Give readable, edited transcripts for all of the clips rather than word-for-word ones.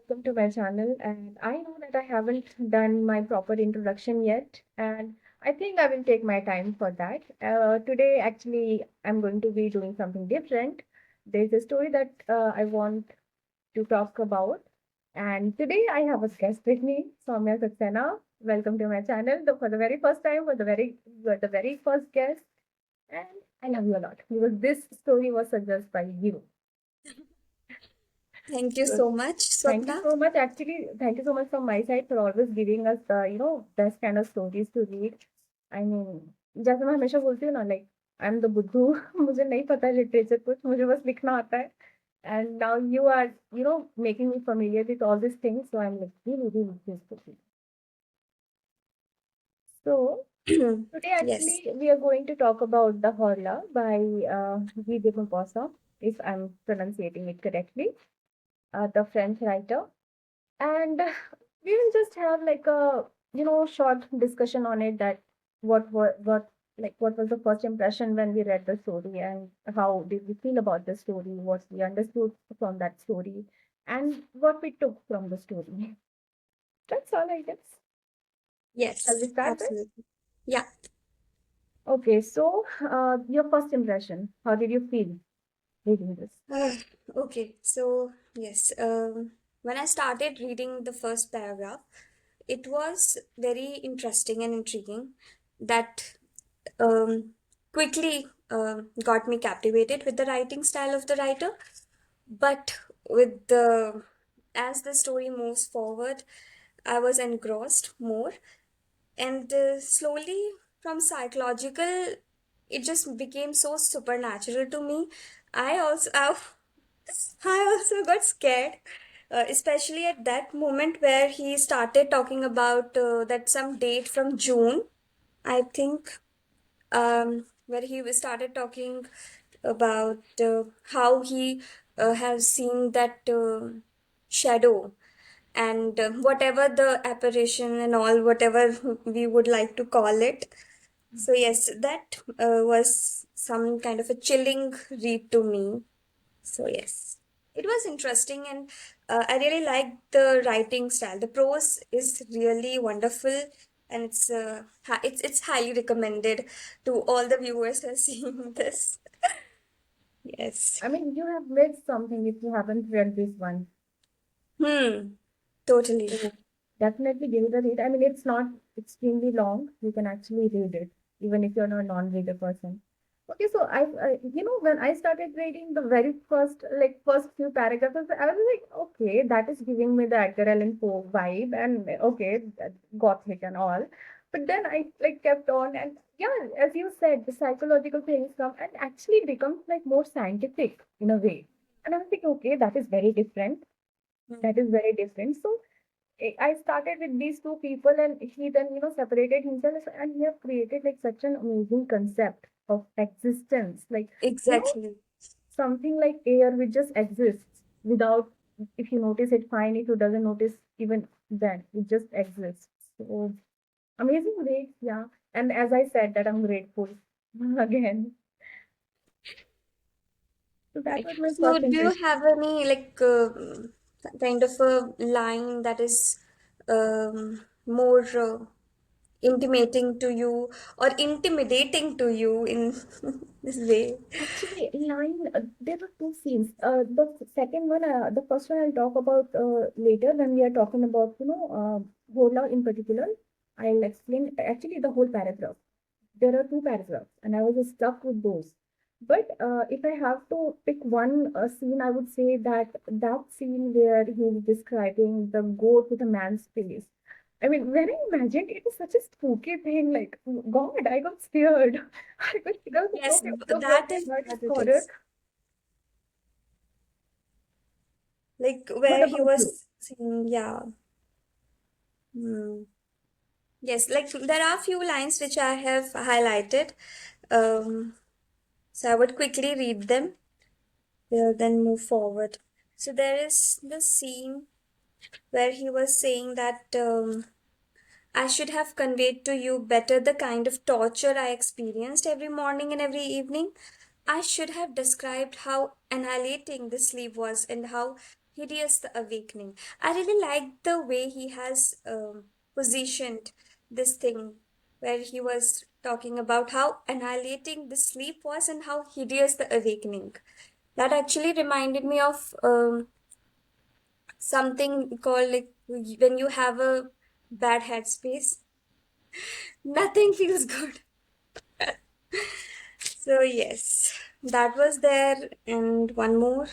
welcome to my channel. And I know that I haven't done my proper introduction yet, and I think I will take my time for that. Today, actually, I'm going to be doing something different. There's a story that I want to talk about, and today I have a guest with me, Soumya Saxena. Welcome to my channel for the very first time, you are the very first guest, and I love you a lot because this story was suggested by you. Thank you So so much, thank you Swapna. so much. Actually, thank you so much from my side for always giving us best kind of stories to read. I mean, जैसे मैं हमेशा बोलती हूँ ना, like I'm the बुद्धू मुझे नहीं पता है लिटरेचर कुछ मुझे बस लिखना आता है. And now you are, making me familiar with all these things. So I'm like really, really grateful. So today, Yes. actually, we are going to talk about the Horla by Guy de Maupassant, if I'm pronouncing it correctly, the French writer. And we will just have like a short discussion on it, that what was the first impression when we read the story, and how did we feel about the story, what we understood from that story, and what we took from the story. That's all, I guess. Shall we Yes, start this? absolutely. Yeah. Okay, so your first impression, how did you feel reading this? Uh, okay. So, yes, when I started reading the first paragraph, it was very interesting and intriguing that quickly got me captivated with the writing style of the writer. But with the as the story moves forward, I was engrossed more. And slowly, from psychological, it just became so supernatural to me. I also i, I also got scared, especially at that moment where he started talking about that some date from June, I think, where he started talking about how he has seen that shadow, and whatever the apparition and all, whatever we would like to call it. So yes, that was some kind of a chilling read to me. So yes, it was interesting, and I really liked the writing style. The prose is really wonderful, and it's highly recommended to all the viewers who are seeing this. Yes. I mean, you have missed something if you haven't read this one. Hmm. Totally. So definitely give it a read. I mean, it's not extremely long. You can actually read it, even if you're not a non-reader person. Okay, so when I started reading the very first, like first few paragraphs, I was like, okay, that is giving me the Edgar Allan Poe vibe, and okay, that gothic and all. But then I like kept on, and yeah, as you said, the psychological things come, and actually it becomes like more scientific in a way. And I was like, okay, that is very different. That is very different. So I started with these two people, and he then, separated himself, and he have created like such an amazing concept of existence. Like, you know, Exactly. something like air which just exists without, if you notice it, fine. If you doesn't notice, even then, it just exists. So amazing read, yeah. And as I said, that I'm grateful again. So that Right. was my So, first do you impression. have any like kind of a line that is more intimating to you or intimidating to you in this way? Actually, there were two scenes. The second one, the first one I'll talk about later when we are talking about, Horla in particular. I'll explain actually the whole paragraph. There are two paragraphs, and I was stuck with those. But if I have to pick one scene, I would say that scene where he's describing the goat with a man's face. I mean, when I imagined it is such a spooky thing, like, God, I got scared. I was like, Yes, okay, okay, that okay, is that is what it horror. is. Like What where he about you? was saying, yeah. Hmm. Yes, like there are few lines which I have highlighted. Um, so I would quickly read them, then move forward. So there is the scene where he was saying that I should have conveyed to you better the kind of torture I experienced every morning and every evening. I should have described how annihilating the sleep was and how hideous the awakening. I really like the way he has positioned this thing, where he was talking about how annihilating the sleep was and how hideous the awakening. That actually reminded me of something called, like, when you have a bad headspace, nothing feels good. So yes, that was there, and one more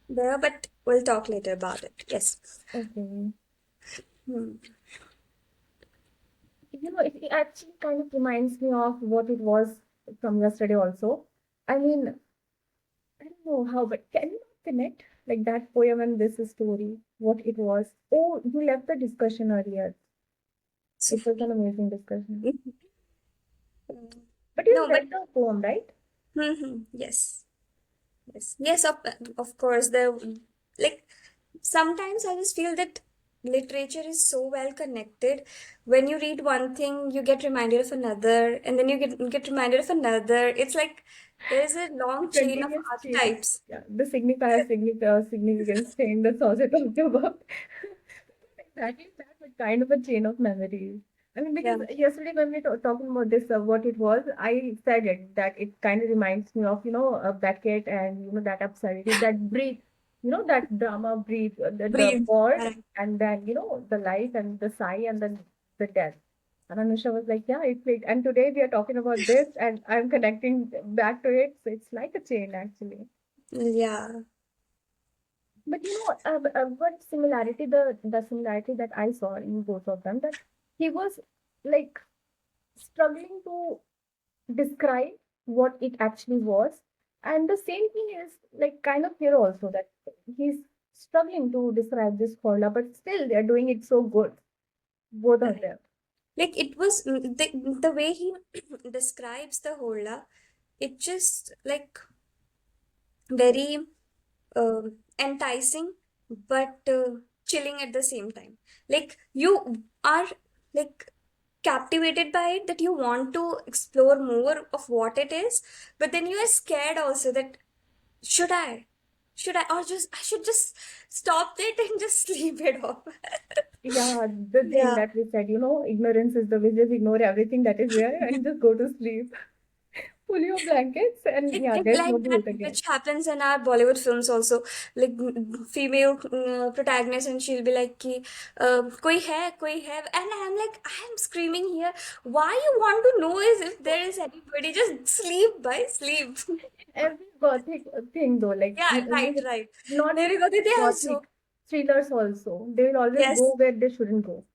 there, but we'll talk later about it. Yes. Okay. Hmm. It actually kind of reminds me of what it was from yesterday also. I mean, I don't know how, but can you connect like that poem and this story, what it was? Oh, you left the discussion earlier. So, It was an amazing discussion. But you no, but read the poem, right? yes, yes, yes. Of course, like sometimes I just feel that literature is so well connected. When you read one thing, you get reminded of another, and then you get reminded of another. It's like there's a The long chain of continuous chain. archetypes. Yeah, the significance chain that's also talked about. Exactly that, but kind of a chain of memories. I mean, Yeah, because yesterday when we were talking about this, what it was, I said it that it kind of reminds me of, Beckett and, that absurdity, that breathe, that drama breathe, the breathe. word, Correct. and then, the life and the sigh and then the death. And Anusha was like, yeah, it's like, and today we are talking about this and I'm connecting back to it. So it's like a chain actually. Yeah. But what similarity, the similarity that I saw in both of them, that he was like struggling to describe what it actually was. And the same thing is like kind of here also, that he's struggling to describe this Horla, but still they're doing it so good, both of Right. them. Like it was the way he describes the Horla, it just like very enticing, but chilling at the same time. Like you are like captivated by it, that you want to explore more of what it is, but then you are scared also that should I? Should I, or just I should just stop it and just sleep it off. Yeah, the thing Yeah. that we said, ignorance is the way, just ignore everything that is there and just go to sleep. Pull your blankets and yeah, there's Like no that, growth again. which happens in our Bollywood films also, like female protagonist, and she'll be like ki, koi hai, and I'm like, I'm screaming here, why you want to know is if there is anybody, just sleep by sleep. Every gothic thing though, like Yeah, right, even right. not There you go, just they gothic also. thrillers also, they will always Yes. go where they shouldn't go.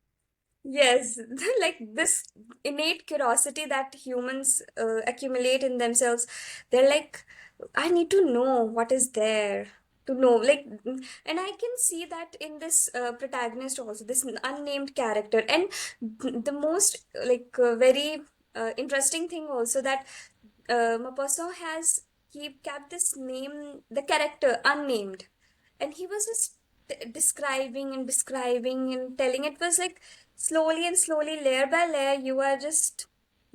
Yes, like this innate curiosity that humans accumulate in themselves. They're like, I need to know what is there to know. Like, and I can see that in this protagonist also, this unnamed character. And the most very interesting thing also, that Maupassant has, he kept this name, the character unnamed, and he was just describing and describing and telling. It was like slowly and slowly, layer by layer, you are just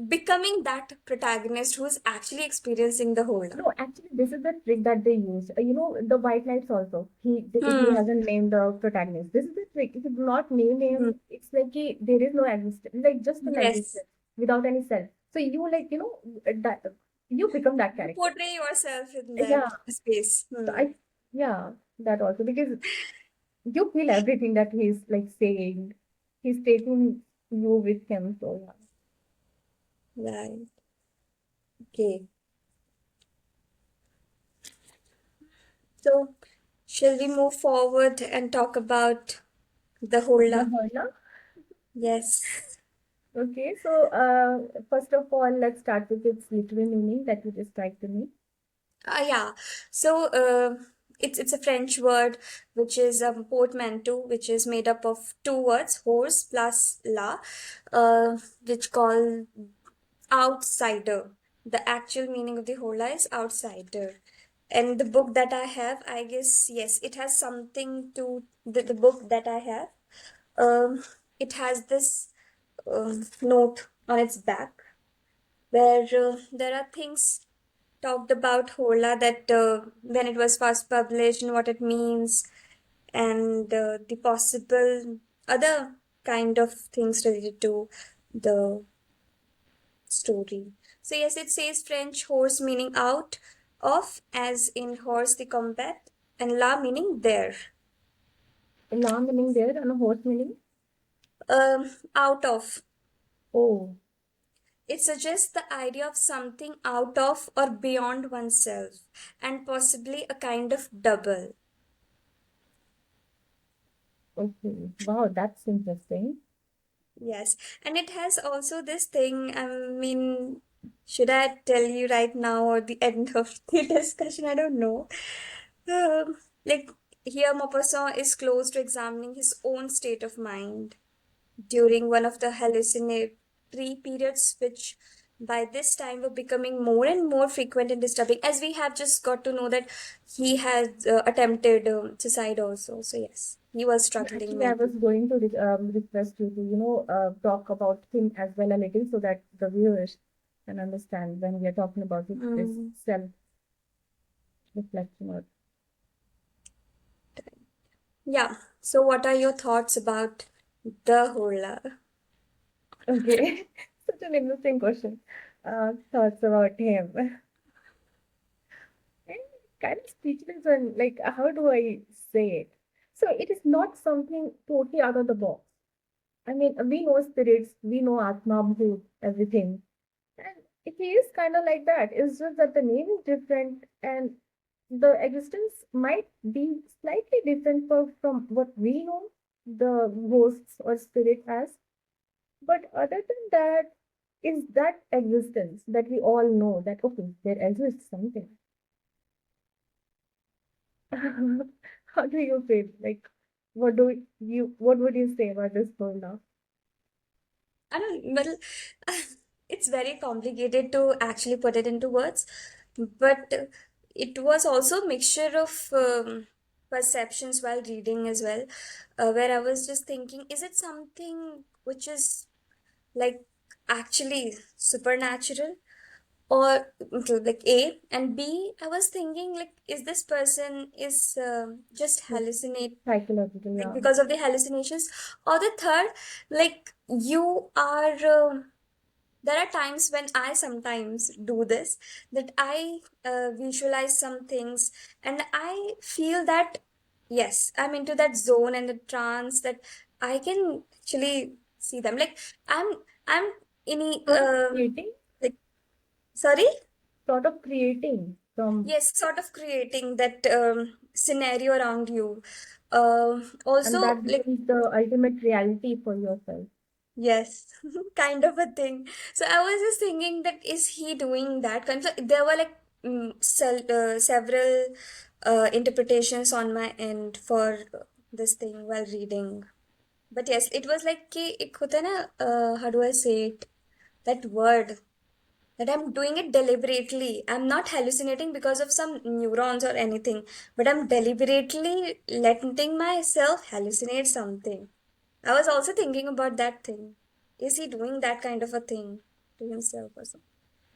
becoming that protagonist who's actually experiencing the whole. No, actually, this is the trick that they use. The White Knights also. He Hmm. hasn't named the protagonist. This is the trick. If you do not name Hmm. him, it's like there is no existence, like just an Yes. existence without any self. So you like that you become that You character. portray yourself in Yeah. that space. So Hmm. yeah, that also because you feel everything that he's like saying. He's taking you with him. So yeah. Right. Okay. So, shall we move forward and talk about the The Horla? Horla. Yes. Okay, so first of all, let's start with its literal meaning that you described to me. Yeah. So it's a French word which is portmanteau, which is made up of two words, horse plus la, which call outsider. The actual meaning of the hola is outsider. And the book that I have, I guess, yes, it has something to the book that I have. Um, it has this note on its back where there are things. talked about Horla, that when it was first published and what it means, and the possible other kind of things related to the story. So yes, it says French horse meaning out of, as in horse the combat, and la meaning there. La meaning there and a horse meaning. Out of. Oh, It suggests the idea of something out of or beyond oneself, and possibly a kind of double. okay. Wow, that's interesting. Yes, and it has also this thing. I mean, should I tell you right now or the end of the discussion? I don't know. Like here, Maupassant is close to examining his own state of mind during one of the hallucinatory periods, which by this time were becoming more and more frequent and disturbing, as we have just got to know that he has attempted suicide also. So, yes, he was struggling Actually, I was mentally. going to request you to, talk about him as well a little so that the viewers can understand when we are talking about this Mm. self-reflection or Yeah. So, what are your thoughts about the Horla? okay. Such an interesting question. Thoughts about him. I'm kind of speechless and like, how do I say it? So it is not something totally out of the box. I mean, we know spirits, we know Atma, Bhoot, everything. And it is kind of like that. It's just that the name is different and the existence might be slightly different from what we know the ghosts or spirit as. But other than that, is that existence that we all know that, okay, there exists something. How do you feel? Like, what would you say about this whole now? I don't, well, it's very complicated to actually put it into words, but it was also a mixture of perceptions while reading as well, where I was just thinking, is it something which is like actually supernatural? Or okay, like A, and B, I was thinking like, is this person is just Like, hallucinate, psychological, like yeah. because of the hallucinations, or the third, like you are there are times when I sometimes do this, that I visualize some things, and I feel that yes, I'm into that zone and the trance, that I can actually see them, like i'm I'm in Sort of creating, like, sorry. from, Yes, sort of creating that scenario around you. and Also, that like, becomes the ultimate reality for yourself. yes, kind of a thing. So I was just thinking that is he doing that kind of, there were like several interpretations on my end for this thing while reading. But yes, it was like कि एक होता है ना, how do I say it? That word, that I'm doing it deliberately. I'm not hallucinating because of some neurons or anything, but I'm deliberately letting myself hallucinate something. I was also thinking about that thing. Is he doing that kind of a thing to himself or something?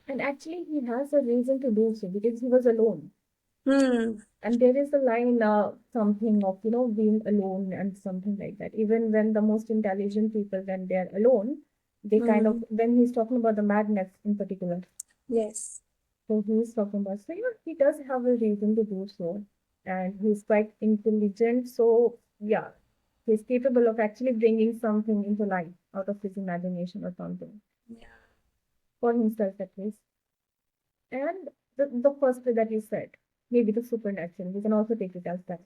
And actually, he has a reason to do so because he was alone. Hmm. And there is a line, something of, being alone and something like that. Even when the most intelligent people, when they're alone, they kind of, Hmm. when he's talking about the madness in particular, Yes. so he's talking about, so, he does have a reason to do so. And he's quite intelligent. So, yeah, he's capable of actually bringing something into life out of his imagination or something Yeah. for himself at least. And the first way that you said, maybe the supernatural, we can also take it as that.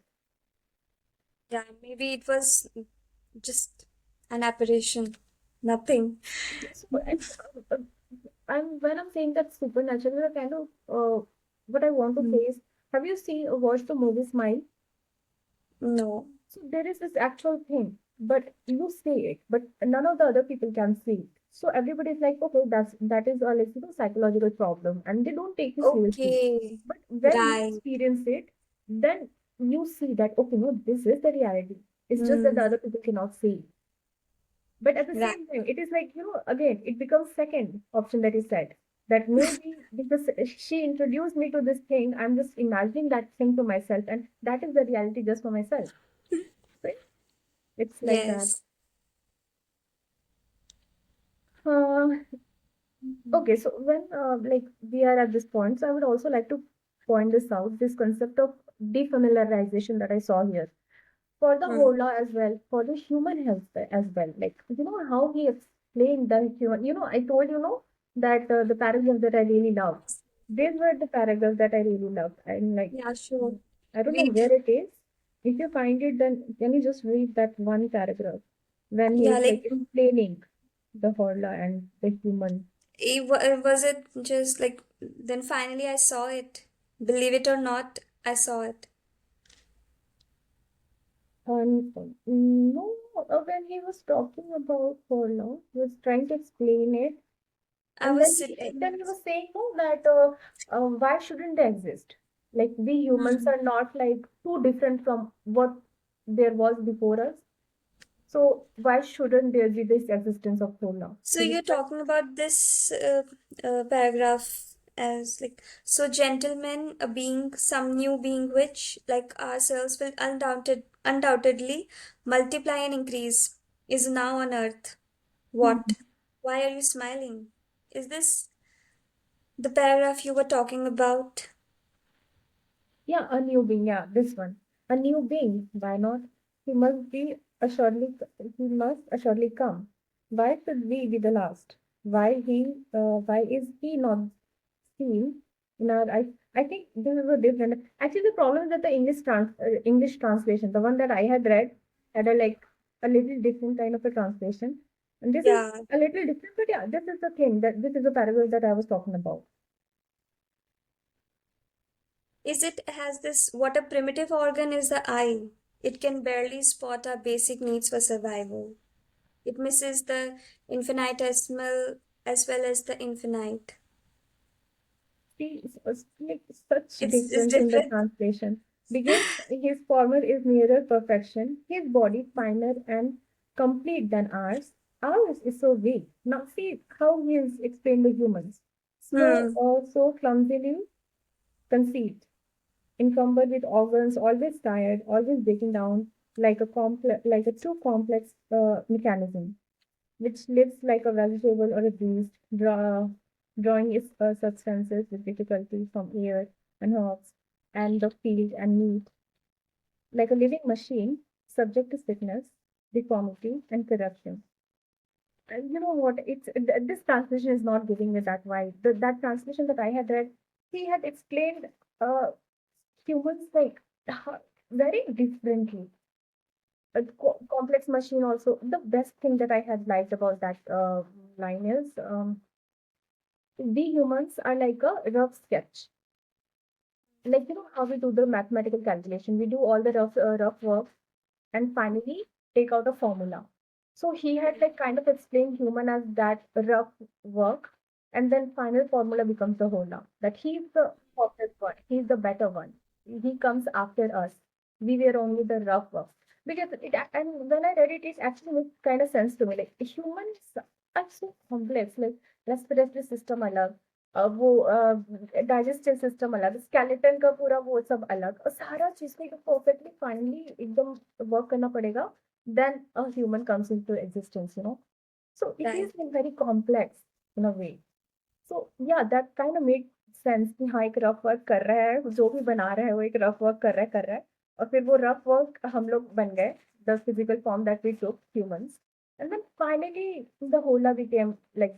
Yeah. Maybe it was just an apparition. Nothing. So, when I'm saying that supernatural, the kind of what I want to say Hmm. is, have you seen or watched the movie Smile? No. So there is this actual thing, but you see it, but none of the other people can see it. So everybody's like, okay, that is a like, psychological problem, and they don't take it seriously. Okay. But when you Right. experience it, then you see that okay, no, this is the reality. It's just that the Hmm. other people cannot see it. But at the Right. same time, it is like, again, it becomes second option that is said. That maybe because she introduced me to this thing, I'm just imagining that thing to myself, and that is the reality just for myself. Right? It's like that. Yes. Uh, okay, so when like we are at this point, so I would also like to point this out, this concept of defamiliarization that I saw here for the Hmm. Horla as well, for the human health as well. Like, you know, how he explained the human, I told that the paragraphs that I really loved. These were the paragraphs that I really loved. And like, Yeah, sure. I don't know Read. where it is. If you find it, then can you just read that one paragraph when Yeah, he's like like explaining the Horla and the human. was it just like then finally I saw it. Believe it or not, I saw it. And no, when he was talking about Horla, he was trying to explain it. I And was then sitting. he was saying, no, that why shouldn't they exist? Like we humans Hmm. are not like too different from what there was before us. So why shouldn't there be this existence of Horla? So So he you're tried. talking about this paragraph as like, so gentlemen, a being, some new being which, like ourselves, will undoubtedly multiply and increase, is now on earth. What? Why are you smiling? Is this the paragraph you were talking about? Yeah, a new being. Yeah, this one. A new being. Why not? He must be assuredly. He must assuredly come. Why should we be the last? Why he? Why is he not seen in our? I think this is a different. Actually, the problem is that the English translation, the one that I had read, had a like a little different kind of a translation, and this is Yeah. a little different. But yeah, this is the thing that this is the paragraph that I was talking about. Is it has this what a primitive organ is the eye? It can barely spot our basic needs for survival. It misses the infinitesimal as well as the infinite. See, like such It's difference in the different. translation because his former is nearer perfection, his body finer and complete than ours. Ours is so weak. Now see how he is explained the humans. Slow Hmm. or so clumsily conceived, encumbered with organs, always tired, always breaking down like a too complex mechanism which lives like a vegetable or a beast, drawing its substances with difficulty from air and herbs and the field and meat, like a living machine, subject to sickness, deformity, and corruption. And you know what? This translation is not giving me that vibe. That translation that I had read, he had explained uh, humans like very differently. A complex machine also. The best thing that I had liked about that line is we humans are like a rough sketch. Like, how we do the mathematical calculation. We do all the rough work and finally take out a formula. So he had like kind of explained human as that rough work, and then final formula becomes the whole now. That he's the perfect one, he's the better one. He comes after us. We were only the rough work. Because and when I read it, it actually makes kind of sense to me. Like humans are so complex. Like respiratory system अलग, वो digestive system अलग, skeleton का पूरा वो सब अलग, और सारा चीज को परफेक्टली फाइनली एकदम वर्क करना पड़ेगा, then a human comes into existence. So it is Right. like very complex in a way. So yeah, that kind of made sense कि हाँ एक रफ वर्क कर रहा है, जो भी बना रहा है वो एक रफ वर्क कर रहा है और फिर वो रफ वर्क हम लोग बन गए, the physical form that we took, humans. And then finally the Hola became like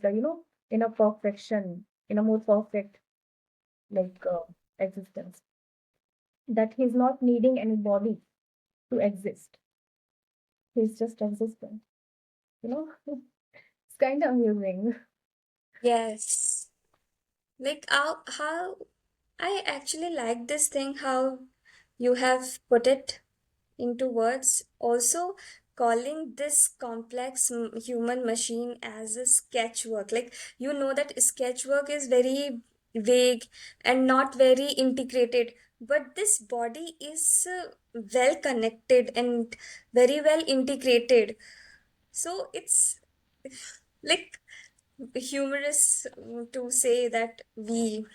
in a perfection, in a more perfect like existence, that he's not needing any body to exist. He's just existing. It's kind of amusing. Yes. Like how I actually like this thing how you have put it into words. Also, calling this complex human machine as a sketchwork. Like, you know that sketchwork is very vague and not very integrated, but this body is well connected and very well integrated. So it's like humorous to say that we,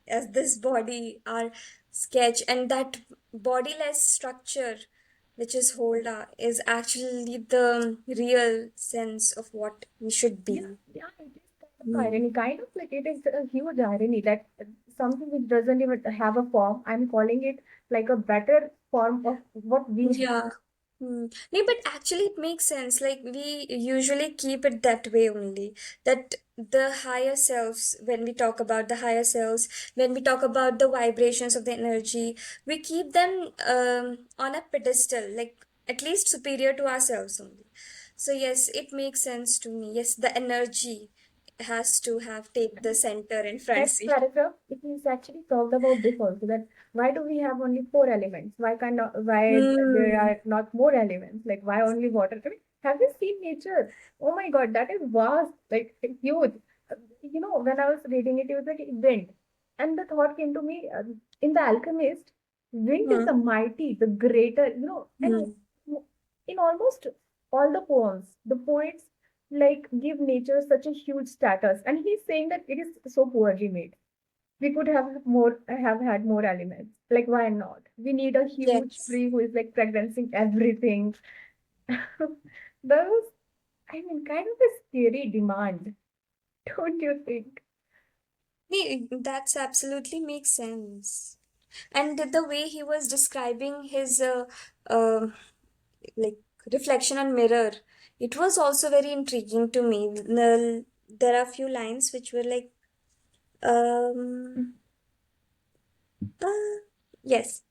as this body, our sketch, and that bodiless structure, which is Holda, is actually the real sense of what we should Yeah, be. yeah, it is kind of Hmm. irony, kind of like it is a huge irony that something which doesn't even have a form, I'm calling it like a better form of what we have. Yeah. No, but actually, it makes sense. Like, we usually keep it that way only. That the higher selves, when we talk about the higher selves, when we talk about the vibrations of the energy, we keep them on a pedestal, like at least superior to ourselves only. So, yes, it makes sense to me. Yes, the energy has to have take the center and front Next seat. paragraph, it is actually talked about this also that why do we have only four elements? Why there Hmm. are not more elements? Like why only water? I mean, have you seen nature? Oh my God, that is vast, like huge. When I was reading it, it was like wind, and the thought came to me in The Alchemist, wind is Hmm. the mighty, the greater. And Hmm. in almost all the poems, the poets like give nature such a huge status, and he's saying that it is so poorly made. We could have had more elements. Like why not? We need a huge Yes. tree who is like pregnanting everything. That was, I mean, kind of a scary demand, don't you think? That's absolutely makes sense. And the way he was describing his uh, like reflection on mirror, it was also very intriguing to me. There are a few lines which were like, um, uh, yes.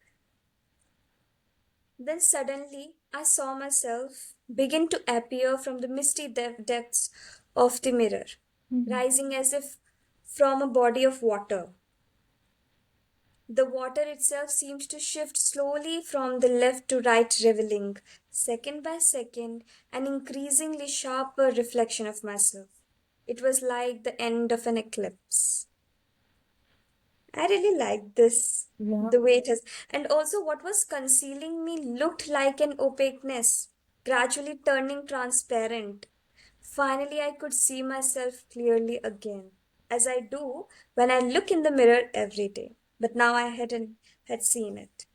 Then suddenly I saw myself begin to appear from the misty depths of the mirror, Mhm. rising as if from a body of water. The water itself seemed to shift slowly from the left to right, revealing, second by second, an increasingly sharper reflection of myself. It was like the end of an eclipse. I really liked this, Yeah. the way it is. And also, what was concealing me looked like an opaqueness, gradually turning transparent. Finally, I could see myself clearly again, as I do when I look in the mirror every day. But now I hadn't had seen it.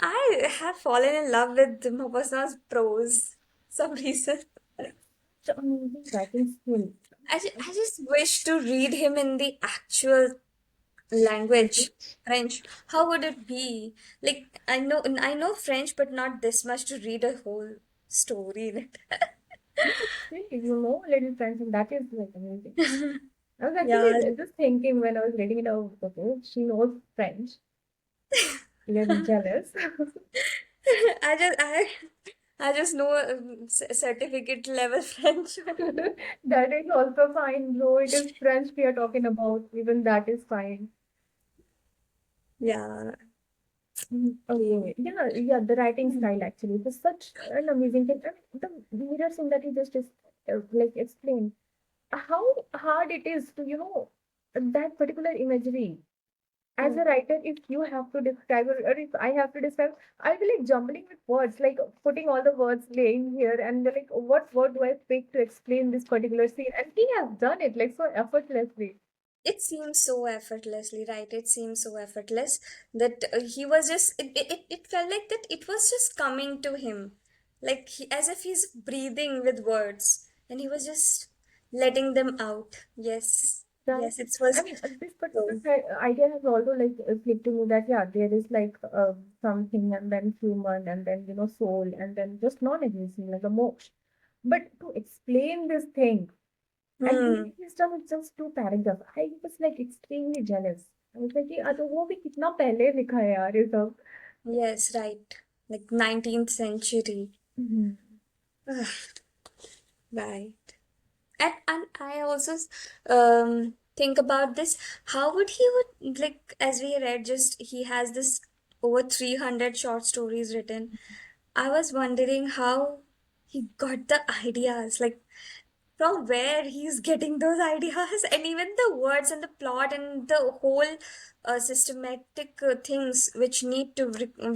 I have fallen in love with Maupassant's prose some reason. Such amazing writing skill. I just wish to read him in the actual language, Language. French. How would it be? Like, I know French, but not this much to read a whole story in Yeah, but still, little French, and that is like amazing. it. I was Yeah. actually just thinking when I was reading it out, okay, she knows French. Little jealous. I just I I just know certificate level French only. That is also fine, though it is French we are talking about. Even that is fine. Yeah. Okay. Yeah, yeah, the writing Hmm. style actually was such an amazing thing. And the mirror scene that he just is like explained how hard it is to, that particular imagery. As a Hmm. writer, if you have to describe or if I have to describe, I'll be like jumbling with words, like putting all the words laying here and like what word do I pick to explain this particular scene? And he has done it like so effortlessly. It seems so effortlessly, right? It seems so effortless that he was just, it felt like that it was just coming to him. Like as if he's breathing with words and he was just letting them out. Yes. Right. Yes, it I was mean, this particular so. idea has also like clicked to me that yeah, there is like something and then human and then soul and then just non-existing like a moksha. But to explain this thing, and Hmm. he's done it just two paragraphs. I was like extremely jealous. I was like, ये तो वो भी कितना पहले लिखा है यार ये सब. Yes, right. Like 19th century. Mhm. Right. And I also think about this. How would he would like as we read just he has this over 300 short stories written. I was wondering how he got the ideas, like from where he's getting those ideas, and even the words and the plot and the whole systematic things which need to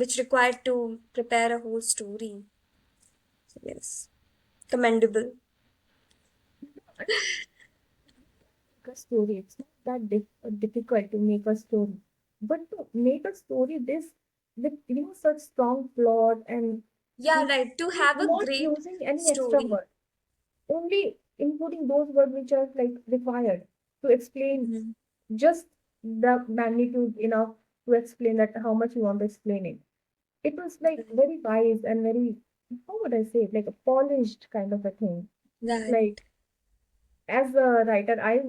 which require to prepare a whole story. So yes, commendable. A story. It's not that difficult to make a story, but to make a story this with such strong plot and Yeah, mm, right. To have a not great using any extra story. word, only including those words which are like required to explain Mhm. just the magnitude enough to explain that how much you want to explain it. It was like very wise and very, how would I say it, like a polished kind of a thing. Right. Like as a writer, I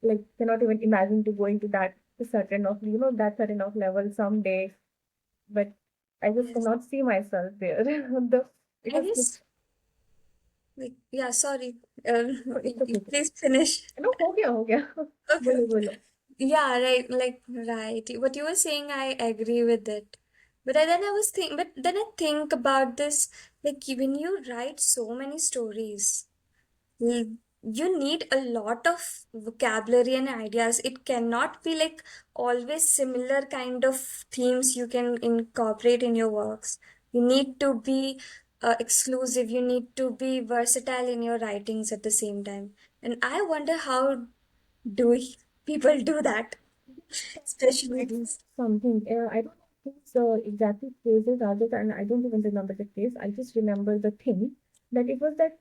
like cannot even imagine to going to that certain of that certain of level someday, but I just Yes. cannot see myself there. The it I was just guess, like, yeah, sorry. it's okay. Please finish. No, हो गया Okay, बोलो okay. बोलो. Yeah, right. Like, right. What you were saying, I agree with it. Then I was but then I think about this, like, when you write so many stories, you you need a lot of vocabulary and ideas. It cannot be like always similar kind of themes you can incorporate in your works. You need to be exclusive. You need to be versatile in your writings at the same time. And I wonder how do people do that, especially Reminds me these. of something. I don't know who's exactly phrases are this, and I don't even remember the phrase. I just remember the thing that it was that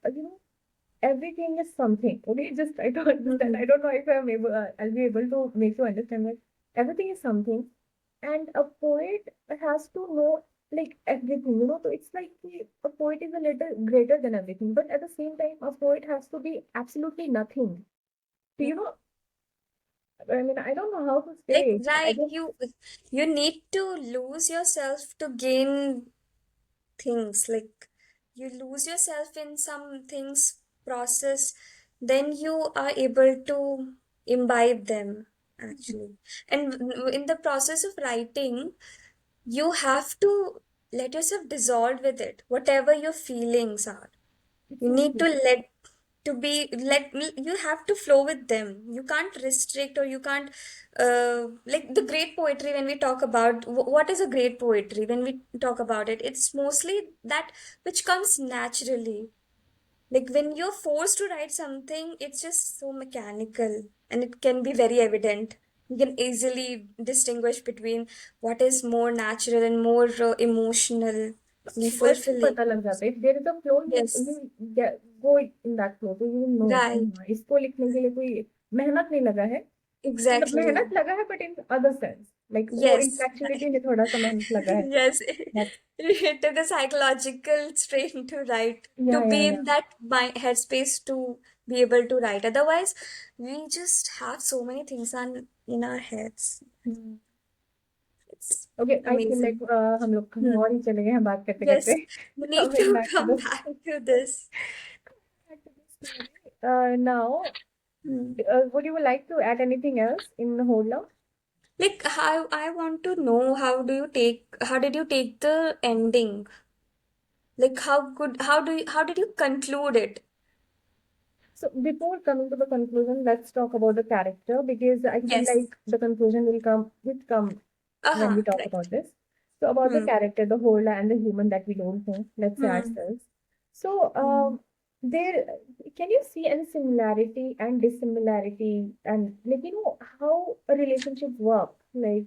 everything is something. Okay, just try to understand. I Mhm. don't know if I'll be able to make you understand that everything is something, and a poet has to know like everything. So it's like a poet is a little greater than everything, but at the same time, a poet has to be absolutely nothing. So, I mean, I don't know how to Like, say it. I right, don't. you need to lose yourself to gain things. Like, you lose yourself in some things process, then you are able to imbibe them actually. And in the process of writing, you have to let yourself dissolve with it, whatever your feelings are. You need to Exactly. let you have to flow with them. You can't restrict, or you can't like the great poetry. When we talk about what is a great poetry, when we talk about it, it's mostly that which comes naturally. Like, when you're forced to write something, it's just so mechanical, and it can be very evident. You can easily distinguish between what is more natural and more emotionally Words से fulfilling. पता लग जाता है. If there is a flow, you Yes, go in that flow. So you know कि right, हाँ, इसको लिखने के लिए कोई मेहनत नहीं लगा है. मतलब exactly. मेहनत लगा है, but in other sense. Like वो Yes, intellectuality में थोड़ा सा मेहनत लगा है. yes. That It took a psychological strain to write, to yeah, yeah, be yeah. in that headspace to be able to write. Otherwise, we just have so many things in our heads. Hmm. It's Okay, I feel like amazing. हम लोग कहीं Hmm. और ही चले गए हैं बात करते करते. Yes, we need Coming to back to come the back to this. story. Now, Hmm. would you like to add anything else in Horla? Like, how I want to know, how did you take the ending? Like, how did you conclude it? So before coming to the conclusion, let's talk about the character because I feel Yes. like the conclusion will come when we talk Right. about this. So about the Hmm. character, the whole and the human that we don't know, let's say Hmm. ourselves. So Hmm. there can you see any similarity and dissimilarity and like how a relationship works? Like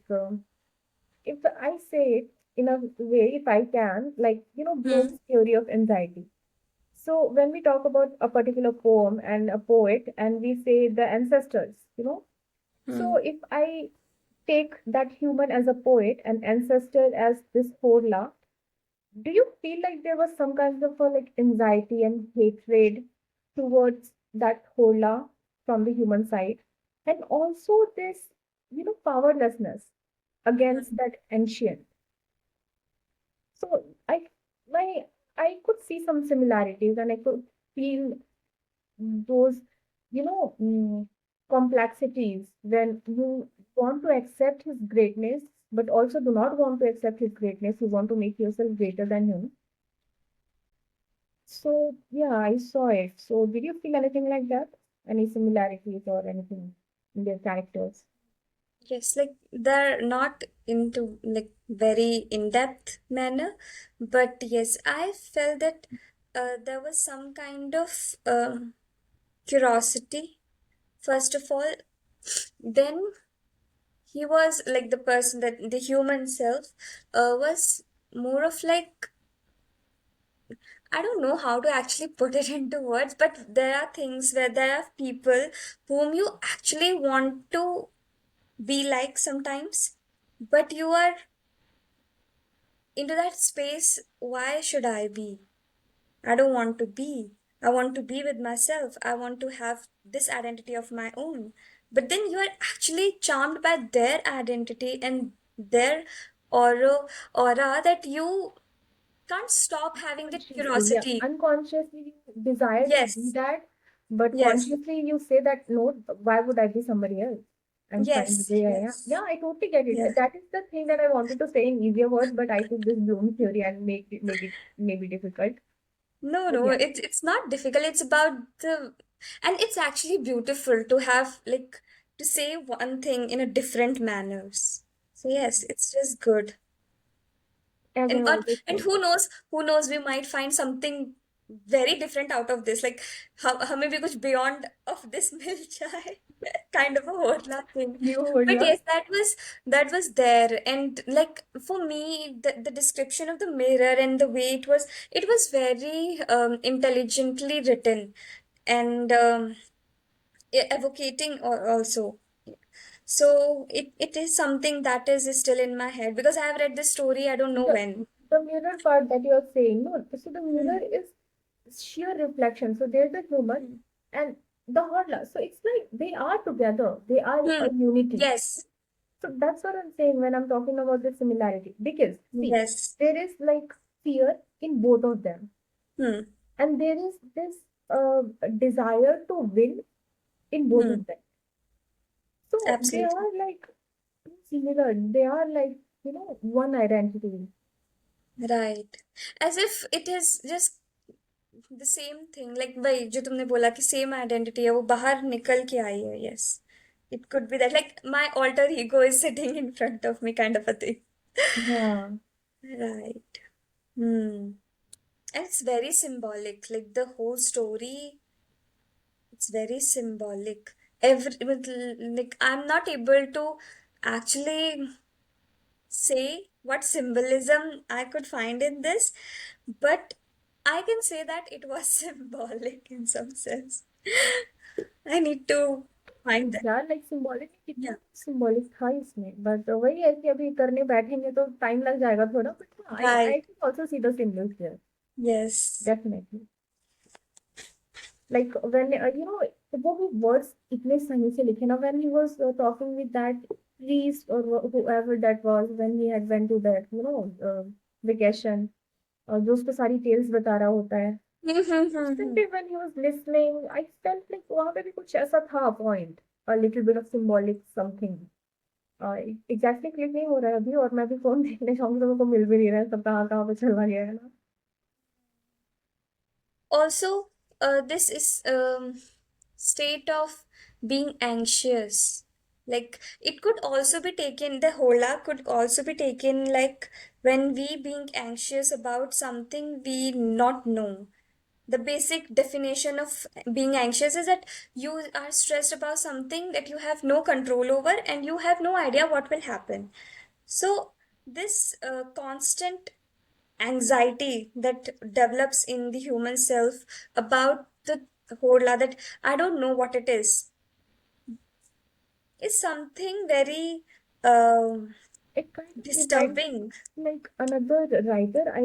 if I say it in a way, if I can, like Hmm. Bloom's theory of anxiety. So when we talk about a particular poem and a poet and we say the ancestors. So Hmm. if I take that human as a poet and ancestor as this Horla, do you feel like there was some kind of a like anxiety and hatred towards that Horla from the human side? And also this powerlessness against Hmm. that ancient. So my I could see some similarities and I could feel those you know mm, complexities when you want to accept his greatness but also do not want to accept his greatness. You want to make yourself greater than him. So yeah, I saw it. So did you feel anything like that? Any similarities or anything in their characters? Yes, like they're not into like very in-depth manner, but yes, I felt that there was some kind of curiosity, first of all. Then he was like the person that the human self was more of like, I don't know how to actually put it into words, but there are things where there are people whom you actually want to be like sometimes, but you are into that space. Why should I be? I don't want to be. I want to be with myself. I want to have this identity of my own. But then you are actually charmed by their identity and their aura, aura that you can't stop having that Consciously, yeah. curiosity. Unconsciously you desire to be Yes, that, but yes, consciously you say that no, why would I be somebody else? I'm fine the yes, way I am. Yeah, yes. I totally get it. Yeah. That is the thing that I wanted to say in easier words, but I took this Bloom theory and make it maybe difficult. No, But no, yeah, it's not difficult. It's about the, and it's actually beautiful to have like to say one thing in a different manners. So yes, it's just good. as I always And say, who knows, we might find something very different out of this. Like hame bhi kuch beyond of this mil jaye, kind of a Horla thing. new But Horla. yes, that was there. And like for me, the description of the mirror and the way it was very intelligently written and evocating also. So it is something that is still in my head because I have read this story, I don't know The when. the mirror part that you're saying, no, so the mirror Hmm. is sheer reflection. So there's the human Hmm. and the Horla. So it's like they are together. They are Hmm. a unity. Yes. So that's what I'm saying when I'm talking about the similarity. Because see, Yes. there is like fear in both of them, Hmm. and there is this desire to win in both Hmm. of them. So they Absolutely. are like similar. They are like one identity. Right. As if it is just the same thing. Like भाई जो तुमने बोला कि same identity है वो बाहर निकल के आई है. Yes. It could be that. Like my alter ego is sitting in front of me, kind of a thing. Yeah, Right. Hmm. And it's very symbolic. Like the whole story, it's very symbolic. Like I'm not able to actually say what symbolism I could find in this, but I can say that it was symbolic in some sense. I need to find that. यार like symbolic कितना Yeah. Symbolic था इसमें but वही है कि अभी करने बैठेंगे तो टाइम लग जाएगा थोड़ा but I Right. I can also see the symbols there Yes. Definitely like when वो भी वर्ड्स इतने सही से लिखे ना when he was talking with that priest or whoever that was when he had went to that vacation जो उसको सारी टेल्स बता रहा होता है simply when he was listening I felt like वहां पे भी कुछ ऐसा था point a little bit of symbolic something exactly click नहीं हो रहा है अभी और मैं भी फोन देखने जाऊंगी तो मेरे को मिल भी नहीं रहा है सब कहाँ कहाँ पे चला गया है ना Also, this is state of being anxious. Like it could also be taken, the hola could also be taken like when we being anxious about something we not know. The basic definition of being anxious is that you are stressed about something that you have no control over and you have no idea what will happen. So this constant anxiety that develops in the human self about the horla, that I don't know what it is something very it kind of reminds disturbing. like another writer I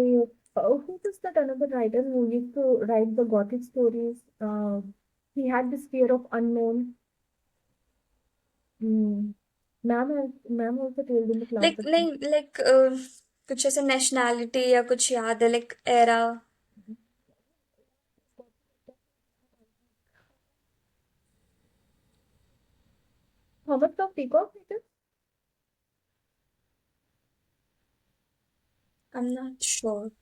who was that another writer who used to write the gothic stories he had this fear of unknown mm. ma'am also told in the class Like that नहीं like कुछ ऐसे nationality या कुछ याद है like era. Thomas of Peacock it is I'm not sure.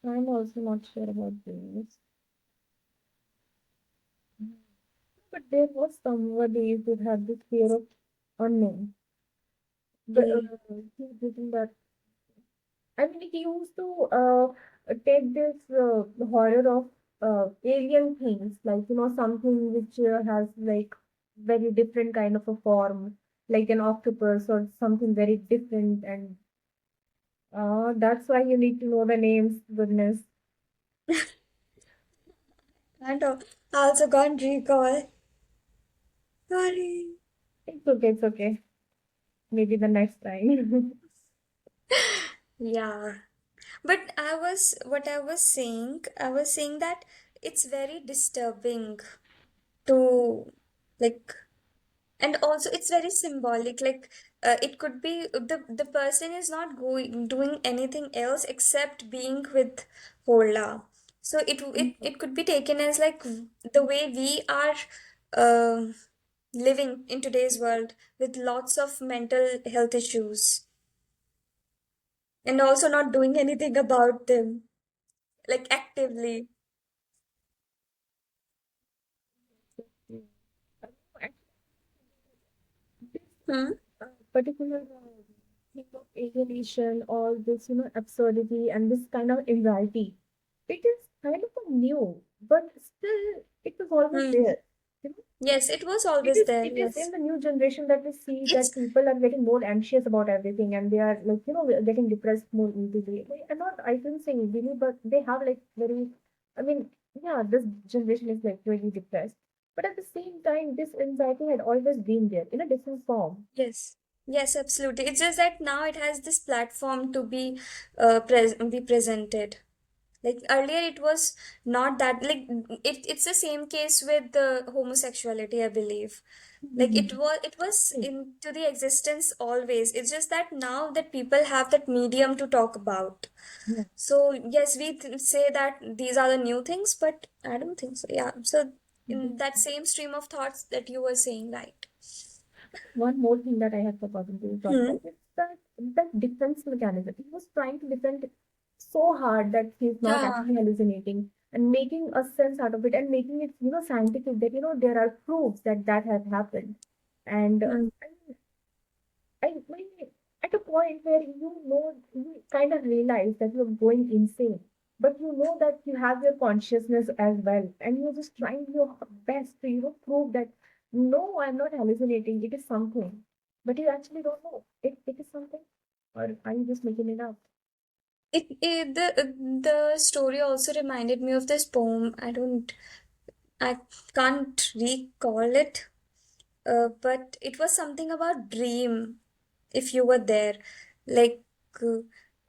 I'm also not sure about this but there was somebody who had this fear of unknown But Mm. he's written that. I mean, he used to take this horror of alien things, like something which has like very different kind of a form, like an octopus or something very different, and that's why you need to know the names. Goodness, And I also can't recall. Sorry. it's okay, it's okay. Maybe the next time. Yeah. But what I was saying that it's very disturbing to like, and also it's very symbolic. Like, it could be the person is not going doing anything else except being with Horla. So it could be taken as like the way we are um living in today's world with lots of mental health issues and also not doing anything about them, like actively. Hmm? Particular thing of alienation, all this, absurdity and this kind of anxiety. It is kind of a new, but still it was always Hmm. there. You know, Yes, it was it always is there. it is in Yes. the new generation that we see It's that people are getting more anxious about everything and they are like, getting depressed more easily. And not I shouldn't say easily, but they have like very I mean, yeah, this generation is like really depressed. But at the same time, this anxiety had always been there in a different form. yes. Yes, absolutely. It's just that now it has this platform to be presented. Like earlier it was not that, like it's the same case with the homosexuality, I believe. Like it was into the existence always. It's just that now that people have that medium to talk about. Yeah. So yes, we say that these are the new things, but I don't think so. Yeah. So in that same stream of thoughts that you were saying, right? One more thing that I have forgotten to talk Hmm. about is that defense mechanism. He was trying to defend so hard that he's not Yeah. actually hallucinating and making a sense out of it and making it, scientific that, there are proofs that that has happened. And Hmm. when at a point where you kind of realize that you're going insane, but you know that you have your consciousness as well, and you're just trying your best to, prove that no, I'm not hallucinating, it is something. But you actually don't know. It is something, or are you just making it up? The story also reminded me of this poem. I can't recall it, but it was something about dream. If you were there, like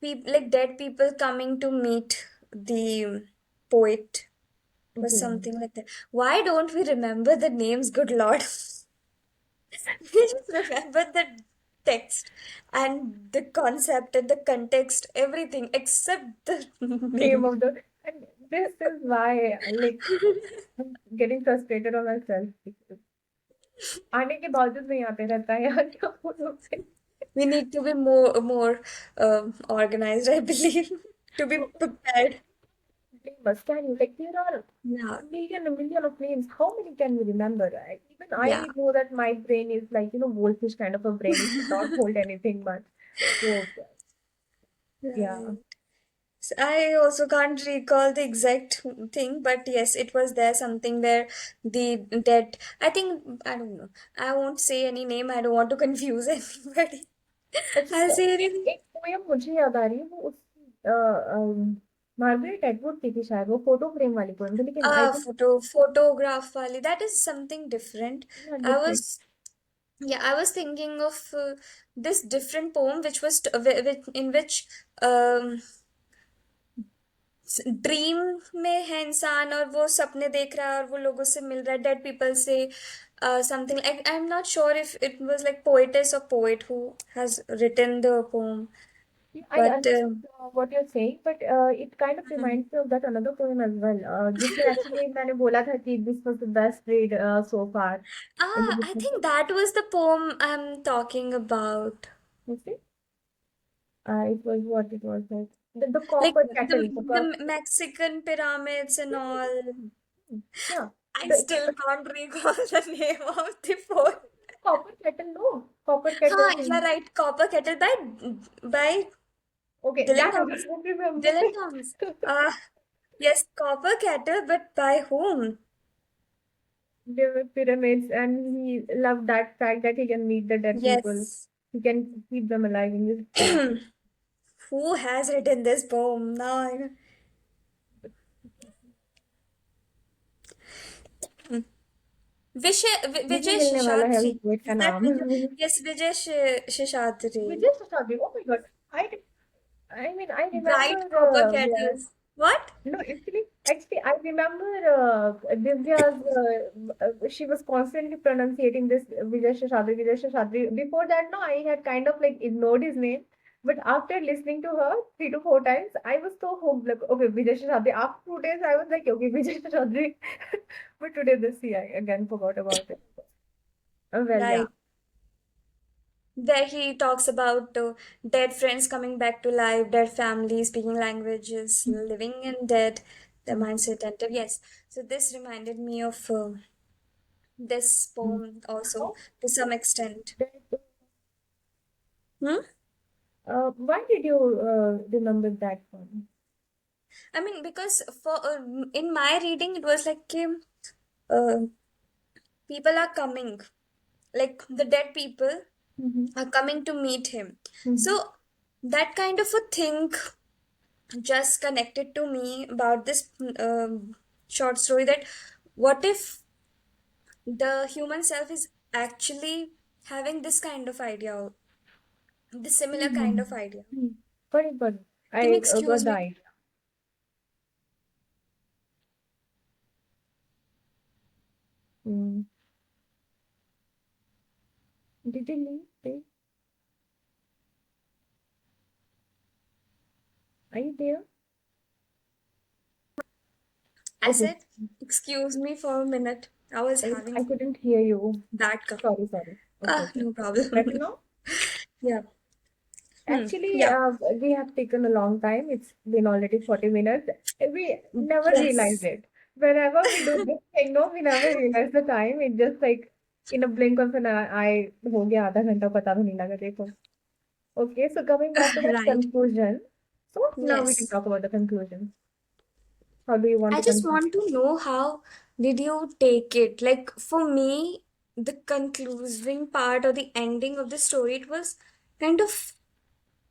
like dead people coming to meet the poet, was Okay. something like that. Why don't we remember the names? Good Lord, we just remember the text and the concept and the context, everything except the Name name. of the and this is why like I'm getting frustrated on myself because आने के बावजूद नहीं आते रहता है यार क्या बोलूं मैं? We need to be more organized, I believe, to be prepared. Famous, can you? Like there are Yeah, a million of names. How many can you remember? Even yeah. I know that my brain is like, goldfish kind of a brain. It cannot hold anything much. So yeah. Right. So I also can't recall the exact thing, but yes, it was there something where the dead. I think I don't know. I won't say any name. I don't want to confuse anybody. अच्छा I'll say एक anything. एक poem मुझे याद आ रही है वो उस Margaret Atwood की थी शायद वो फोटो फ्रेम वाली पोयम थी लेकिन I think Photograph wali. That is something different. I different was Yeah, I was thinking of this different poem, which was in which um, dream में है इंसान और वो सपने देख रहा है और वो लोगों से मिल रहा है डेड पीपल से something I am not sure if it was like poetess और poet who has written the poem I but understand what you're saying, but it kind of reminds me of that another poem as well. जिसमें actually मैंने बोला था कि this was the best read so far in the ah, I different. think that was the poem I'm talking about. Okay. It was what it was like the Like copper the kettle. the Mexican pyramids and all. Yeah. I The, still can't recall the name of the poem. Copper Kettle, no. Copper Kettle. You're right. Copper Kettle by Okay, Dylan that I Thomas. don't remember. Dylan Thomas. Uh, yes, Copper Kettle, but by whom? There were pyramids, and he loved that fact that he can meet the dead people. Yes. He can keep them alive in his sleep. Who has written this poem? Now I नहीं Vijay मिलने वाला है Sheshadri. उस poet का Is that नाम. Vijay? Yes, Vijay Sheshadri. Vijay Sashadri. Oh my God. I mean, I remember. Bright Copper Yeah. Kettles. What? No, actually, I remember Divya's. She was constantly pronunciating this Vijay Shashadri, Vijay Shashadri. Before that, no, I had kind of like ignored his name. But after listening to her 3 to 4 times, I was so hooked. Like, okay, Vijay Shashadri. After 2 days, I was like, okay, Vijay Shashadri. But today, I again forgot about it. Well, yeah. Right. Where he talks about dead friends coming back to life, dead families speaking languages, living and dead, the mindset and yes. So this reminded me of this Mm. poem also How to some extent. did, Hmm? why did you remember that one? I mean, because for in my reading, it was like uh, people are coming, like the dead people Mm-hmm. are coming to meet him. Mm-hmm. So that kind of a thing just connected to me about this short story that what if the human self is actually having this kind of idea, this similar kind of idea. Mm-hmm. Got it. Can you I got excuse the me? idea. Mm. Did you leave? Wait, are you there? I Okay. said, excuse me for a minute. I was I having couldn't hear you. bad cough. Sorry. Okay. No Better problem. now? Yeah. Actually, Yeah. we have taken a long time. It's been already 40 minutes. We never realized Yes. it. Whenever we do this thing, no, we never realize the time. It just like in a blink of an eye, हो गया आधा घंटा पता भी नहीं लगा देखो. Okay, so coming back to that Right. conclusion. So now we can Yes. talk about the conclusion. How do you want I to just conclude? want to know how did you take it? Like for me, the concluding part or the ending of the story, it was kind of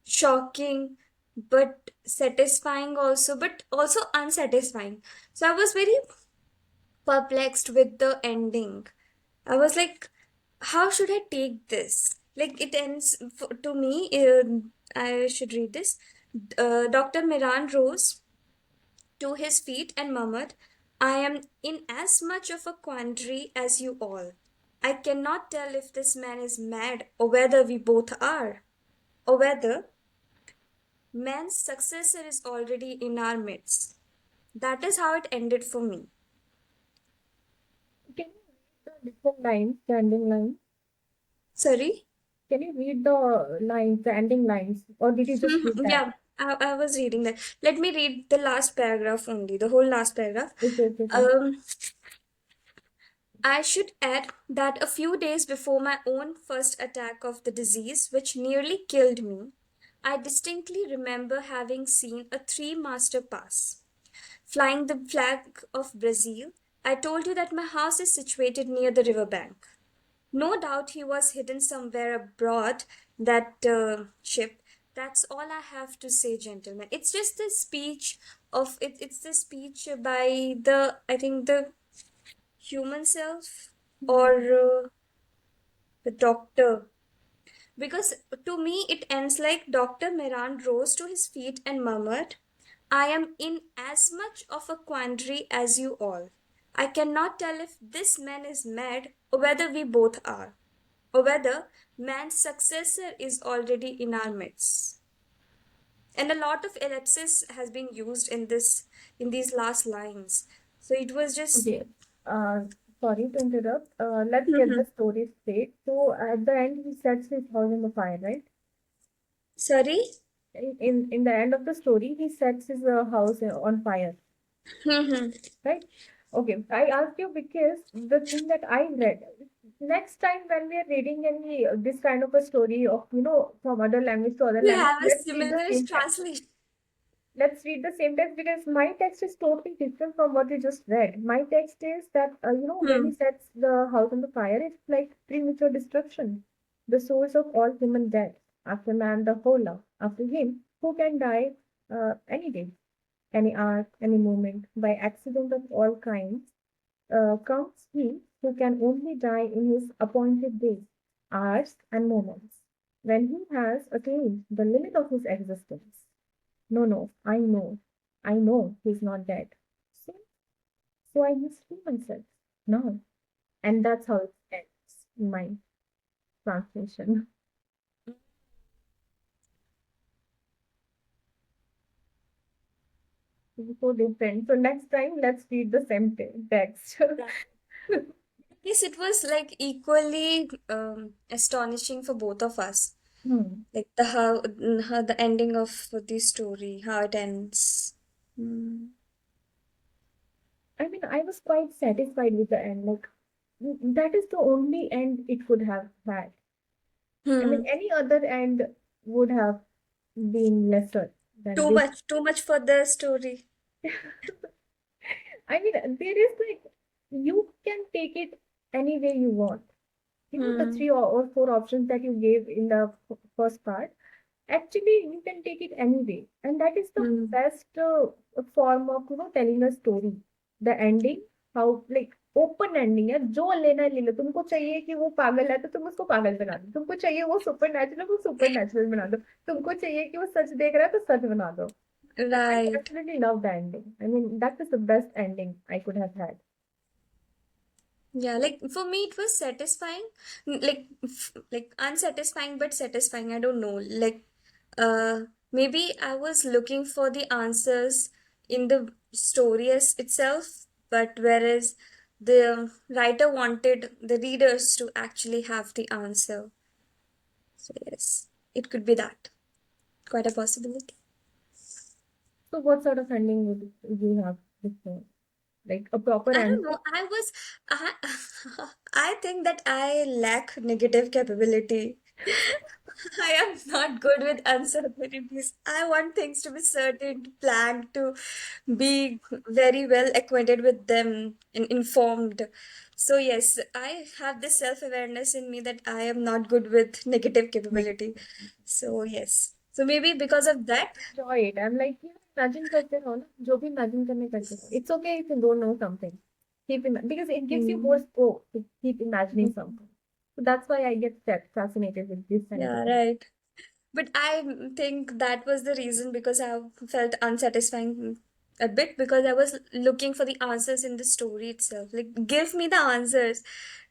shocking, but satisfying also, but also unsatisfying. So I was very perplexed with the ending. I was like, how should I take this? Like it ends to me. I should read this. Dr. Miran rose to his feet and murmured, I am in as much of a quandary as you all. I cannot tell if this man is mad or whether we both are, or whether man's successor is already in our midst. That is how it ended for me. Can you read the different lines, the ending lines? Sorry? Can you read the lines, the ending lines, or did you just read that? Yeah, I was reading that. Let me read the last paragraph only, the whole last paragraph. Okay. Um, I should add that a few days before my own first attack of the disease, which nearly killed me, I distinctly remember having seen a three-master pass. Flying the flag of Brazil, I told you that my house is situated near the river bank. No doubt he was hidden somewhere abroad, that ship. That's all I have to say, gentlemen. It's just the speech of it. It's the speech by the I think the human self or the doctor. Because to me it ends like Dr. Meran rose to his feet and murmured, I am in as much of a quandary as you all. I cannot tell if this man is mad or whether we both are, or whether man's successor is already in our midst. And a lot of ellipsis has been used in these last lines. So it was just Okay. Uh, Sorry to interrupt. Let's get the story straight. So at the end, he sets his house on the fire, right? sorry. In the end of the story, he sets his house on fire, right? Okay. I asked you because the thing that I read. next time when we are reading any this kind of a story of, from other language to other We language, have a let's read the similar same text. translation. Let's read the same text because my text is totally different from what you just read. My text is that, when he Hmm. sets the house on the fire, it's like premature destruction, the source of all human death. After man, the Horla. After him, who can die any day, any hour, any moment, by accident of all kinds, comes he who can only die in his appointed days, hours, and moments, when he has attained the limit of his existence. No, no, I know he's not dead. So, so I must free myself. No. And that's how it ends in my translation. It's so different. So next time, let's read the same text. Right. Yes, it was like equally astonishing for both of us. Hmm. Like how the ending of the story, how it ends. Hmm. I mean, I was quite satisfied with the end. Like, that is the only end it could have had. I mean, Hmm. any other end would have been lesser than this. Too much for the story. I mean, there is like, you can take it any way you want. The Hmm. three or four options that you gave in the first part, actually, you can take it any way. And that is the Hmm. best form of, telling a story. The ending, how, like, open ending है, जो लेना है ले लो. तुमको चाहिए कि वो पागल है तो तुम उसको पागल बना दो, तुमको चाहिए वो सुपर नेचुरल, वो सुपर नेचुरल बना दो, तुमको चाहिए कि वो सच देख रहा है तो सच बना दो. I Right. absolutely love the ending. I mean, that is the best ending I could have had. Yeah, like for me it was satisfying, like unsatisfying but satisfying. I don't know. Like maybe I was looking for the answers in the story as itself, but whereas the writer wanted the readers to actually have the answer. So yes, it could be that. Quite a possibility. So, what sort of ending would you have before? Like a proper I don't answer? know. I I think that I lack negative capability. I am not good with uncertainties. I want things to be certain, planned, to be very well acquainted with them and informed. So yes, I have this self-awareness in me that I am not good with negative capability. So yes. So maybe because of that. Enjoy it. I'm like, imagine करते रहो ना, जो भी imagine करने करते रहो. It's okay if you don't know something. Because it gives you more Hmm. scope to keep imagining something. So that's why I get fascinated with this kind of Yeah, thing. right. But I think that was the reason because I felt unsatisfying a bit because I was looking for the answers in the story itself. Like, give me the answers.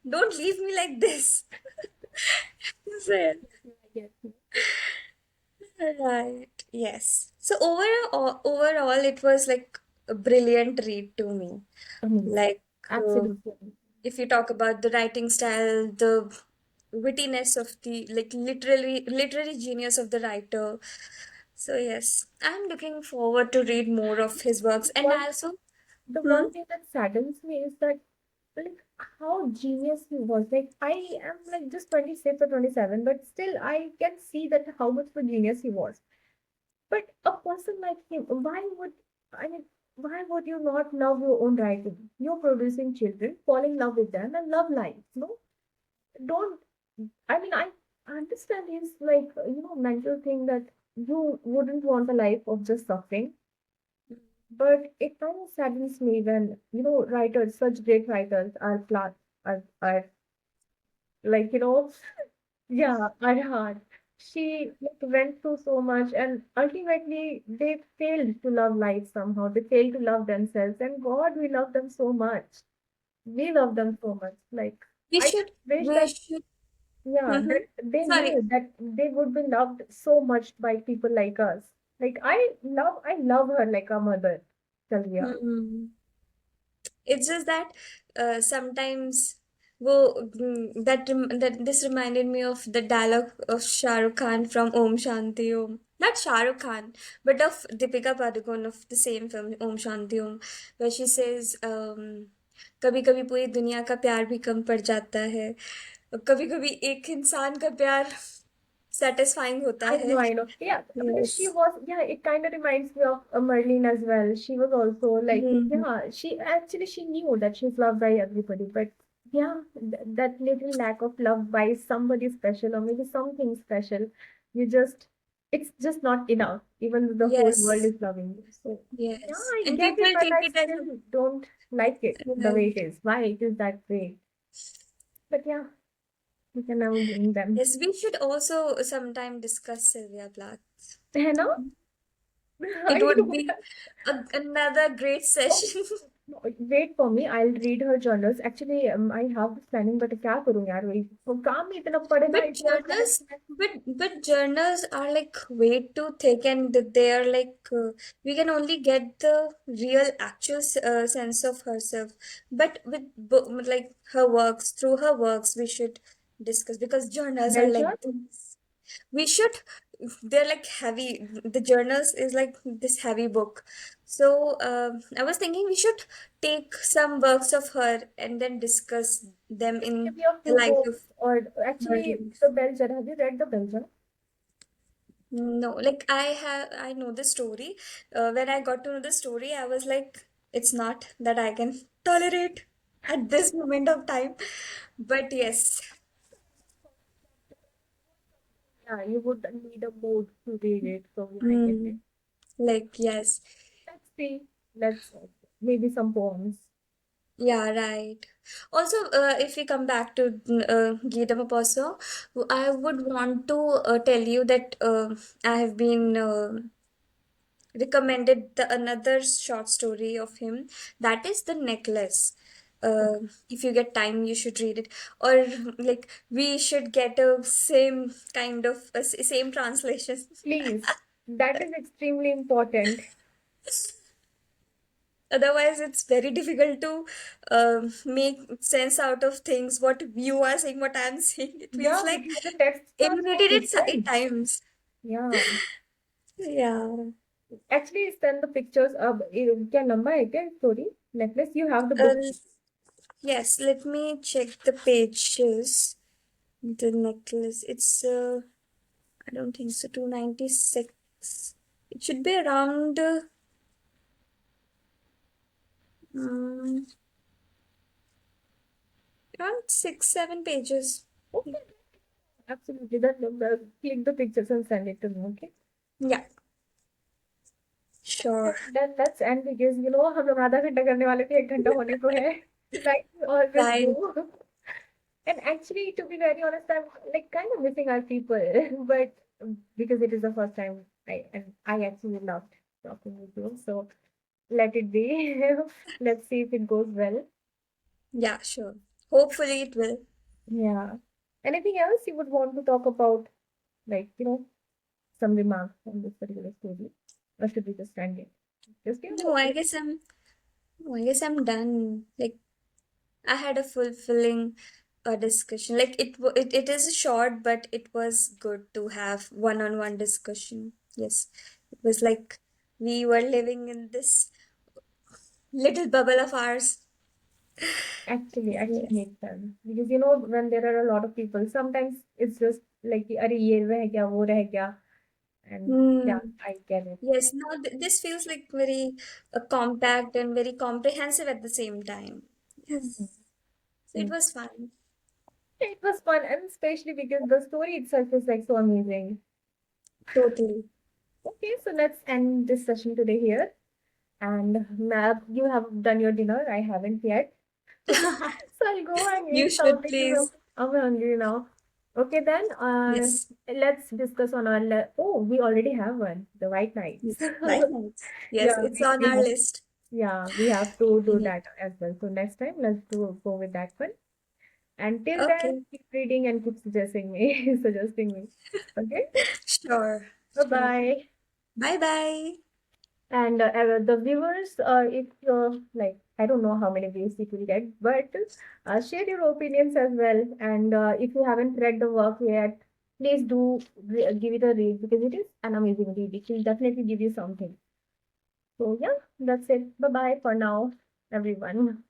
Don't leave me like this. So, yeah. I get you. Right. Yes. So overall, it was like a brilliant read to me. Amazing. Like, uh, Absolutely. if you talk about the writing style, the wittiness of the like literary genius of the writer. So yes, I'm looking forward to read more of his works. And One I also, The hmm, one thing that saddens me is that, like, how genius he was. Like, I am like just 26 or 27, but still I can see that how much of a genius he was. But a person like him, I mean, why would you not love your own writing? You're producing children, fall in love with them, and love life. No, don't. I mean, I understand his, like, mental thing that you wouldn't want a life of just suffering. But it kind of saddens me when, writers, such great writers are like, yeah, are hard. She like went through so much and ultimately they failed to love life somehow. They failed to love themselves. And God, we love them so much. We love them so much. Like, we I should wish we that, should. yeah, Hmm. that they Sorry. knew that they would be loved so much by people like us. Like, I love her like a mother, Talia. Hmm. It's just that sometimes that this reminded me of the dialogue of Shah Rukh Khan from Om Shanti Om. Not Shah Rukh Khan, but of Deepika Padukone of the same film Om Shanti Om, where she says, कभी कभी पूरी दुनिया का प्यार भी कम पड़ जाता है, कभी कभी एक इंसान का प्यार सेटिस्फाइंग होता I है। know, I know. Yeah, because yes. she was, yeah, it kind of reminds me of Merlin as well. She was also like, hmm. yeah, she knew that she's loved by everybody, but yeah, that little lack of love by somebody special or maybe something special, you just, it's just not enough, even though the whole world Yes, is loving you. So, yeah, yes, I and get people it, but take I it as a still don't like it the way it is. Why it is that way? But yeah, you can never blame them. yes, we should also sometime discuss Sylvia Plath. You know? It I would know be that. another great Oh, session. no, wait for me. I'll read her journals. Actually, I have this planning, but क्या करूँ यार वही वो काम ही इतना पड़ेगा But इतना सारा journals, है. but journals are like way too thick, and they are like we can only get the real actual sense of herself. But with like her works, through her works, we should discuss because journals are Belgium? like this. We should. They're like heavy. The journals is like this heavy book. So I was thinking we should take some works of her and then discuss them Just give in me a the few light of books. Or her actually, life. the Belgian. Have you read the Belgian? No, like I know the story. When I got to know the story, I was like, it's not that I can tolerate at this moment of time. But yes, Yeah, you would need a mood to read it. So yeah, I get it. mm, like yes, Let's see. Let's maybe some poems. yeah, right. Also, if we come back to Guy de Maupassant, I would want to tell you that I have been recommended the another short story of him, that is The Necklace. Okay, If you get time you should read it, or like we should get a same kind of same translation. please. That is extremely important. Otherwise it's very difficult to make sense out of things, what you are saying, what I'm saying. It feels Yeah, like because the texts are so irritated at different. times. Yeah. Yeah. Actually, send the pictures of क्या लंबा है क्या story necklace? You have the uh, book. yes, let me check the pages. The necklace, it's I don't think so. 296. It should be around um, around 6, 7 pages. Okay, absolutely. Then click the pictures and send it to me. Okay. Yeah, Okay, sure. then let's end because हम लोग आधा घंटा करने वाले थे 1 घंटा होने को है. Like we always do. Right. And actually, to be very honest, I'm like kind of missing our people, but because it is the first time I actually loved talking with you. So let it be. Let's see if it goes well. Yeah, sure. Hopefully it will. Yeah. Anything else you would want to talk about? Like, some remarks on this particular story? Or should we just end it? Just give No, I me guess I'm. No, I guess I'm done. Like I had a fulfilling discussion. Like it is short, but it was good to have one-on-one discussion. Yes, it was like we were living in this little bubble of ours. actually Yes. makes sense. Because when there are a lot of people, sometimes it's just like, अरे ये रह गया, वो रह गया. And Hmm. yeah, I get it. Yes, now this feels like very compact and very comprehensive at the same time. Mhm. Yes, so it Mm. was fun. It was fun, and especially because the story itself is like so amazing. Totally. Okay, so let's end this session today here. And Mab, you have done your dinner. I haven't yet. So I'll go and You eat should something because please. I'm hungry now. Okay, then Yes. let's discuss on our oh, we already have one, the white nights. Yes. Right. Nice. Yes, Yeah, it's on our list. yeah, we have to do Mhm. that as well. So next time let's go with that one. And till then, Okay. keep reading and keep suggesting me, suggesting me. Okay, Sure. bye Sure. bye. Bye bye. And the viewers, if like, I don't know how many views it will get, but share your opinions as well. And if you haven't read the work yet, please do give it a read because it is an amazing read. It will definitely give you something. So yeah, that's it. Bye bye for now, everyone.